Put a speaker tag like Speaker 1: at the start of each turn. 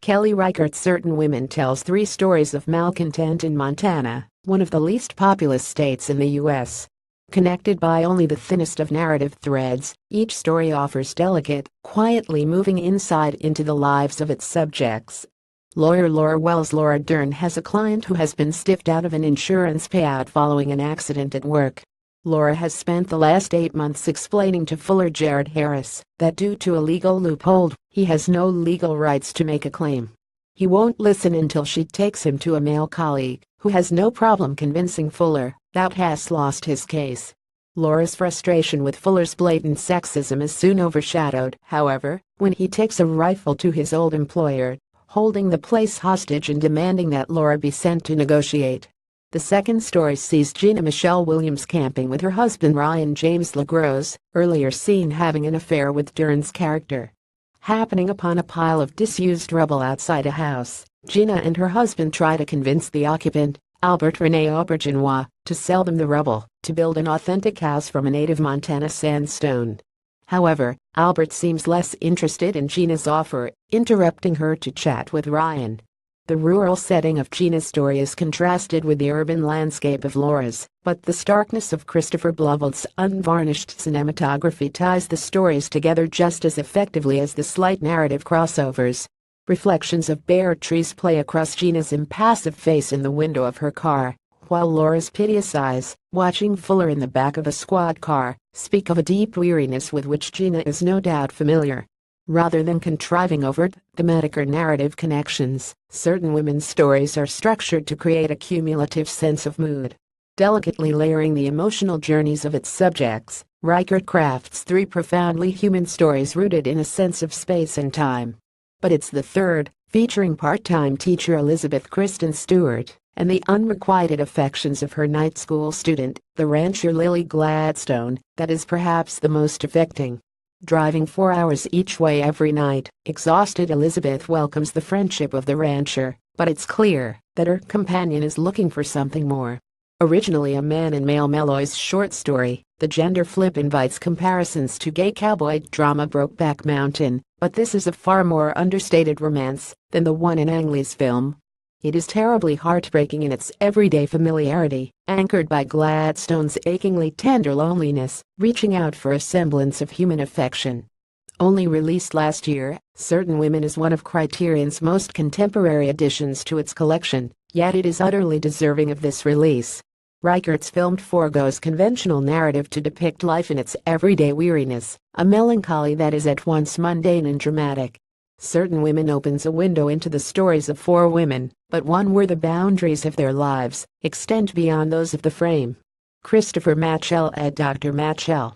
Speaker 1: Kelly Reichardts Certain Women tells 3 stories of malcontent in Montana, one of the least populous states in the U.S. Connected by only the thinnest of narrative threads, each story offers delicate, quietly moving insight into the lives of its subjects. Lawyer Laura Wells. Laura Dern has a client who has been stiffed out of an insurance payout following an accident at work. Laura has spent the last 8 months explaining to Fuller Jared Harris that due to a legal loophole, he has no legal rights to make a claim. He won't listen until she takes him to a male colleague who has no problem convincing Fuller that has lost his case. Laura's frustration with Fuller's blatant sexism is soon overshadowed, however, when he takes a rifle to his old employer, holding the place hostage and demanding that Laura be sent to negotiate. The second story sees Gina Michelle Williams camping with her husband Ryan James LaGrose, earlier seen having an affair with Dern's character. Happening upon a pile of disused rubble outside a house, Gina and her husband try to convince the occupant, Albert Rene Aubergenois, to sell them the rubble to build an authentic house from a native Montana sandstone. However, Albert seems less interested in Gina's offer, interrupting her to chat with Ryan. The rural setting of Gina's story is contrasted with the urban landscape of Laura's, but the starkness of Christopher Blauvald's unvarnished cinematography ties the stories together just as effectively as the slight narrative crossovers. Reflections of bare trees play across Gina's impassive face in the window of her car, while Laura's piteous eyes, watching Fuller in the back of a squad car, speak of a deep weariness with which Gina is no doubt familiar. Rather than contriving overt, thematic or narrative connections, certain women's stories are structured to create a cumulative sense of mood. Delicately layering the emotional journeys of its subjects, Reichart crafts 3 profoundly human stories rooted in a sense of space and time. But it's the third, featuring part-time teacher Elizabeth Kristen Stewart, and the unrequited affections of her night school student, the rancher Lily Gladstone, that is perhaps the most affecting. Driving 4 hours each way every night, exhausted Elizabeth welcomes the friendship of the rancher, but it's clear that her companion is looking for something more. Originally a man and male Meloy's short story, the gender flip invites comparisons to gay cowboy drama Brokeback Mountain, but this is a far more understated romance than the one in Ang Lee's film. It is terribly heartbreaking in its everyday familiarity, anchored by Gladstone's achingly tender loneliness, reaching out for a semblance of human affection. Only released last year, Certain Women is one of Criterion's most contemporary additions to its collection, yet it is utterly deserving of this release. Reichardt's film forgoes conventional narrative to depict life in its everyday weariness, a melancholy that is at once mundane and dramatic. Certain Women opens a window into the stories of 4 women, but one where the boundaries of their lives extend beyond those of the frame. Christopher Matchell at Dr. Matchell.